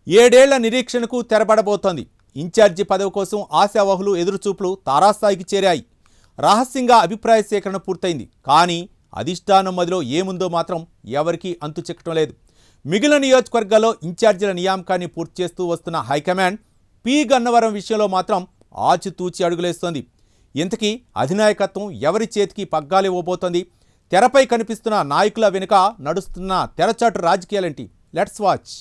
ఏడేళ్ల నిరీక్షణకు తెరపడబోతోంది. ఇన్ఛార్జి పదవి కోసం ఆశావహులు ఎదురుచూపులు తారాస్థాయికి చేరాయి. రహస్యంగా అభిప్రాయ సేకరణ పూర్తయింది. కానీ అధిష్టానం మదిలో ఏముందో మాత్రం ఎవరికీ అంతు చిక్కటం లేదు. మిగిలిన నియోజకవర్గాల్లో ఇన్ఛార్జీల నియామకాన్ని పూర్తి చేస్తూ వస్తున్న హైకమాండ్ పి గన్నవరం విషయంలో మాత్రం ఆచితూచి అడుగులేస్తోంది. ఇంతకీ అధినాయకత్వం ఎవరి చేతికి పగ్గాలివ్వబోతోంది? తెరపై కనిపిస్తున్న నాయకుల వెనుక నడుస్తున్న తెరచాటు రాజకీయాలేంటి? Let's watch.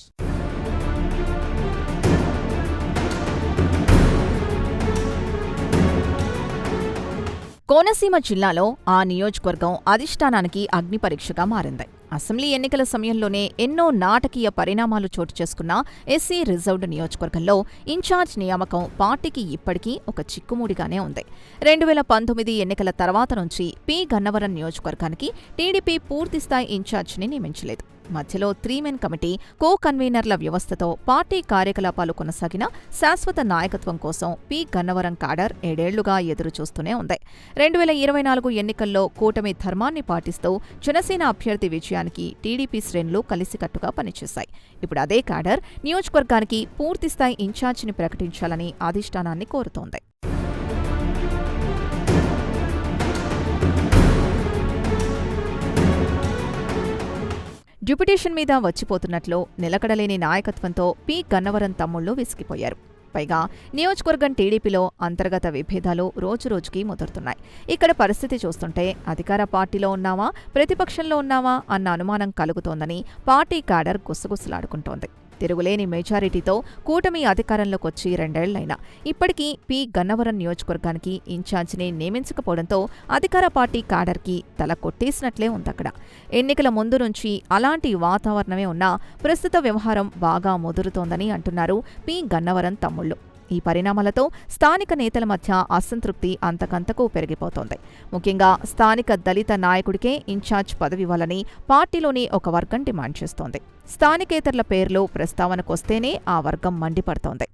కోనసీమ జిల్లాలో ఆ నియోజకవర్గం అధిష్టానానికి అగ్నిపరీక్షగా మారింది. అసెంబ్లీ ఎన్నికల సమయంలోనే ఎన్నో నాటకీయ పరిణామాలు చోటు చేసుకున్న ఎస్సీ రిజర్వ్డ్ నియోజకవర్గంలో ఇన్ఛార్జ్ నియామకం పార్టీకి ఇప్పటికీ ఒక చిక్కుముడిగానే ఉంది. 2019 ఎన్నికల తర్వాత నుంచి పి గన్నవరం నియోజకవర్గానికి టీడీపీ పూర్తిస్థాయి ఇన్ఛార్జిని నియమించలేదు. మధ్యలో 3-మెన్ కమిటీ, కో-కన్వీనర్ల వ్యవస్థతో పార్టీ కార్యకలాపాలు కొనసాగిన శాశ్వత నాయకత్వం కోసం పి గన్నవరం కాడర్ 7 ఏళ్లుగా ఎదురుచూస్తూనే ఉంది. 2024 ఎన్నికల్లో కూటమి ధర్మాన్ని పాటిస్తూ జనసేన అభ్యర్థి విజయానికి టీడీపీ శ్రేణులు కలిసికట్టుగా పనిచేశాయి. ఇప్పుడు అదే కాడర్ నియోజకవర్గానికి పూర్తిస్థాయి ఇన్ఛార్జిని ప్రకటించాలని అధిష్టానాన్ని కోరుతోంది. డిప్యుటేషన్ మీద వచ్చిపోతున్నట్లు నిలకడలేని నాయకత్వంతో పి గన్నవరం తమ్ముళ్లు విసిగిపోయారు. పైగా నియోజకవర్గం టీడీపీలో అంతర్గత విభేదాలు రోజురోజుకీ ముదురుతున్నాయి. ఇక్కడ పరిస్థితి చూస్తుంటే అధికార పార్టీలో ఉన్నావా, ప్రతిపక్షంలో ఉన్నావా అన్న అనుమానం కలుగుతోందని పార్టీ కాడర్ గుసగుసలాడుకుంటోంది. తిరుగులేని మెజారిటీతో కూటమి అధికారంలోకొచ్చి 2 ఏళ్లైనా ఇప్పటికీ పి గన్నవరం నియోజకవర్గానికి ఇన్ఛార్జిని నియమించకపోవడంతో అధికార పార్టీ కాడర్కి తల కొట్టేసినట్లే ఉందక్కడ. ఎన్నికల ముందు నుంచి అలాంటి వాతావరణమే ఉన్నా ప్రస్తుత వ్యవహారం బాగా ముదురుతోందని అంటున్నారు పి గన్నవరం తమ్ముళ్లు. ఈ పరిణామాలతో స్థానిక నేతల మధ్య అసంతృప్తి అంతకంతకు పెరిగిపోతోంది. ముఖ్యంగా స్థానిక దళిత నాయకుడికే ఇన్ఛార్జ్ పదవివ్వాలని పార్టీలోని ఒక వర్గం డిమాండ్ చేస్తోంది. స్థానికేతరుల పేర్లు ప్రస్తావనకొస్తేనే ఆ వర్గం మండిపడుతోంది.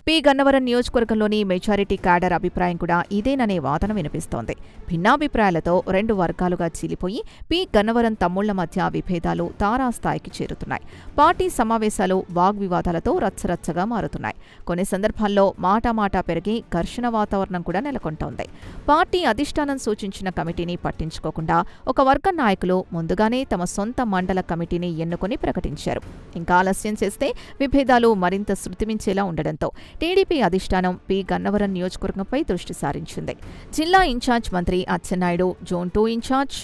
పి గన్నవరం నియోజకవర్గంలోని మెజారిటీ క్యాడర్ అభిప్రాయం కూడా ఇదేననే వాదన వినిపిస్తోంది. భిన్నాభిప్రాయాలతో 2 వర్గాలుగా చీలిపోయి పి గన్నవరం తమ్ముళ్ల మధ్య విభేదాలు తారాస్థాయికి చేరుతున్నాయి. పార్టీ సమావేశాలు వాగ్వివాదాలతో రచ్చరచ్చగా మారుతున్నాయి. కొన్ని సందర్భాల్లో మాటామాటా పెరిగి ఘర్షణ వాతావరణం కూడా నెలకొంటోంది. పార్టీ అధిష్టానం సూచించిన కమిటీని పట్టించుకోకుండా ఒక వర్గం నాయకులు ముందుగానే తమ సొంత మండల కమిటీని ఎన్నుకొని ప్రకటించారు. ఇంకా ఆలస్యం చేస్తే విభేదాలు మరింత శృతిమించేలా ఉండడంతో టీడీపీ అధిష్టానం పి గన్నవరం నియోజకవర్గంపై దృష్టి సారించింది. జిల్లా ఇన్ఛార్జ్ మంత్రి అచ్చెన్నాయుడు, జోన్ 2 ఇన్ఛార్జ్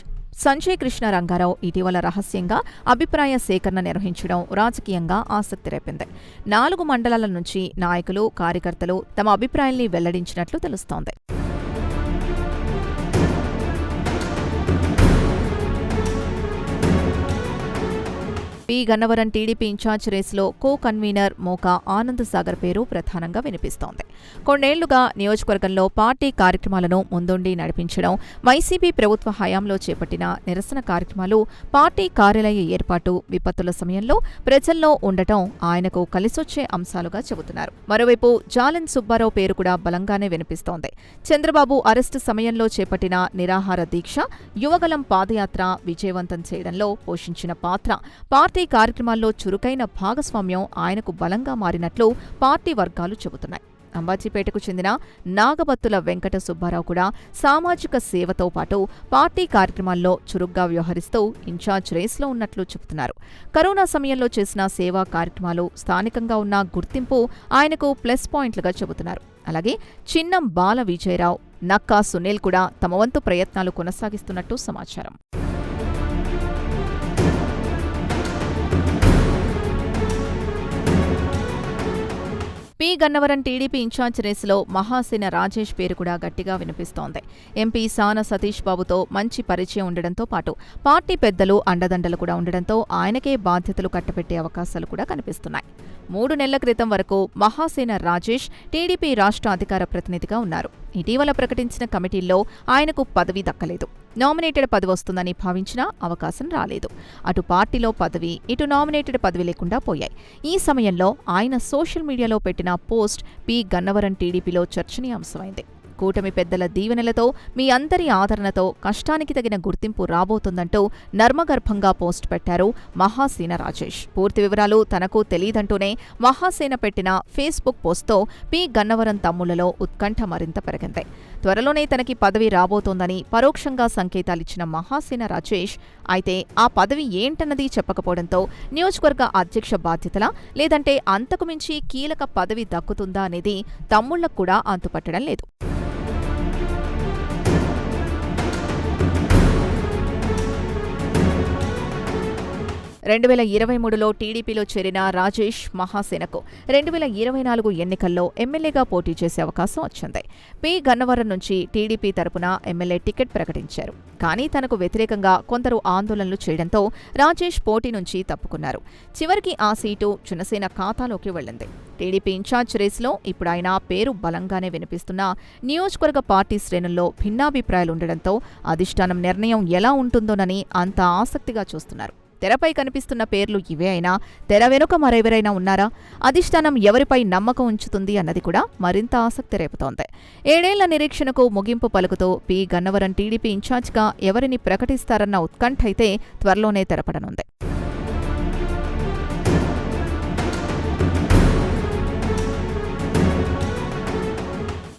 సంజయ్ కృష్ణ రంగారావు ఇటీవల రహస్యంగా అభిప్రాయ సేకరణ నిర్వహించడం రాజకీయంగా ఆసక్తి రేపింది. 4 మండలాల నుంచి నాయకులు, కార్యకర్తలు తమ అభిప్రాయాల్ని వెల్లడించినట్లు తెలుస్తోంది. పి గన్నవరం టీడీపీ ఇన్ఛార్జ్ రేసులో కో-కన్వీనర్ మోకా ఆనంద్ సాగర్ పేరు ప్రధానంగా వినిపిస్తోంది. కొన్నేళ్లుగా నియోజకవర్గంలో పార్టీ కార్యక్రమాలను ముందుండి నడిపించడం, వైసీపీ ప్రభుత్వ హయాంలో చేపట్టిన నిరసన కార్యక్రమాలు, పార్టీ కార్యాలయ ఏర్పాటు, విపత్తుల సమయంలో ప్రజల్లో ఉండటం ఆయనకు కలిసొచ్చే అంశాలుగా చెబుతున్నారు. మరోవైపు జాలెన్ సుబ్బారావు పేరు కూడా బలంగానే వినిపిస్తోంది. చంద్రబాబు అరెస్టు సమయంలో చేపట్టిన నిరాహార దీక్ష, యువగలం పాదయాత్ర విజయవంతం చేయడంలో పోషించిన పాత్ర, పార్టీ కార్యక్రమాల్లో చురుకైన భాగస్వామ్యం ఆయనకు బలంగా మారినట్లు పార్టీ వర్గాలు చెబుతున్నాయి. అంబాజీపేటకు చెందిన నాగబత్తుల వెంకట సుబ్బారావు కూడా సామాజిక సేవతో పాటు పార్టీ కార్యక్రమాల్లో చురుగ్గా వ్యవహరిస్తూ ఇన్ఛార్జ్ రేస్లో ఉన్నట్లు చెబుతున్నారు. కరోనా సమయంలో చేసిన సేవా కార్యక్రమాలు, స్థానికంగా ఉన్న గుర్తింపు ఆయనకు ప్లస్ పాయింట్లుగా చెబుతున్నారు. అలాగే చిన్నం బాల విజయరావు, నక్కా సునీల్ కూడా తమ వంతు ప్రయత్నాలు కొనసాగిస్తున్నట్టు సమాచారం. పి గన్నవరం టీడీపీ ఇన్ఛార్జ్ రేసులో మహాసేన రాజేష్ పేరు కూడా గట్టిగా వినిపిస్తోంది. ఎంపీ సాన సతీష్ బాబుతో మంచి పరిచయం ఉండడంతో పాటు పార్టీ పెద్దలు అండదండలు కూడా ఉండడంతో ఆయనకే బాధ్యతలు కట్టబెట్టే అవకాశాలు కూడా కనిపిస్తున్నాయి. 3 నెలల క్రితం వరకు మహాసేన రాజేష్ టీడీపీ రాష్ట్ర అధికార ప్రతినిధిగా ఉన్నారు. ఇటీవల ప్రకటించిన కమిటీల్లో ఆయనకు పదవి దక్కలేదు. నామినేటెడ్ పదవి వస్తుందని భావించినా అవకాశం రాలేదు. అటు పార్టీలో పదవి, ఇటు నామినేటెడ్ పదవి లేకుండా పోయాయి. ఈ సమయంలో ఆయన సోషల్ మీడియాలో పెట్టిన పోస్ట్ పి గన్నవరం టీడీపీలో చర్చనీయాంశమైంది. కూటమి పెద్దల దీవెనలతో మీ అందరి ఆదరణతో కష్టానికి తగిన గుర్తింపు రాబోతుందంటూ నర్మగర్భంగా పోస్ట్ పెట్టారు మహాసేన రాజేష్. పూర్తి వివరాలు తనకు తెలీదంటూనే మహాసేన పెట్టిన ఫేస్బుక్ పోస్ట్తో పి గన్నవరం తమ్ముళ్లలో ఉత్కంఠ మరింత పెరిగింది. త్వరలోనే తనకి పదవి రాబోతోందని పరోక్షంగా సంకేతాలిచ్చిన మహాసేన రాజేష్ అయితే ఆ పదవి ఏంటన్నది చెప్పకపోవడంతో నియోజకవర్గ అధ్యక్ష బాధ్యతలా లేదంటే అంతకు మించి కీలక పదవి దక్కుతుందా అనేది తమ్ముళ్లకు కూడా అంతుపట్టడం లేదు. 2023లో టీడీపీలో చేరిన రాజేష్ మహాసేనకు 2024 ఎన్నికల్లో ఎమ్మెల్యేగా పోటీ చేసే అవకాశం వచ్చింది. పి గన్నవరం నుంచి టీడీపీ తరపున ఎమ్మెల్యే టికెట్ ప్రకటించారు. కానీ తనకు వ్యతిరేకంగా కొందరు ఆందోళనలు చేయడంతో రాజేష్ పోటీ నుంచి తప్పుకున్నారు. చివరికి ఆ సీటు జనసేన ఖాతాలోకి వెళ్లింది. టీడీపీ ఇన్ఛార్జ్ రేసులో ఇప్పుడు ఆయన పేరు బలంగానే వినిపిస్తున్నా నియోజకవర్గ పార్టీ శ్రేణుల్లో భిన్నాభిప్రాయాలుండడంతో అధిష్టానం నిర్ణయం ఎలా ఉంటుందోనని అంత ఆసక్తిగా చూస్తున్నారు. తెరపై కనిపిస్తున్న పేర్లు ఇవే అయినా తెర వెనుక మరెవరైనా ఉన్నారా? అధిష్టానం ఎవరిపై నమ్మకం ఉంచుతుంది అన్నది కూడా మరింత ఆసక్తి రేపుతోంది. 7 ఏళ్ల నిరీక్షణకు ముగింపు పలుకుతూ పి గన్నవరం టీడీపీ ఇన్ఛార్జ్గా ఎవరిని ప్రకటిస్తారన్న ఉత్కంఠ అయితే త్వరలోనే తెరపడనుంది.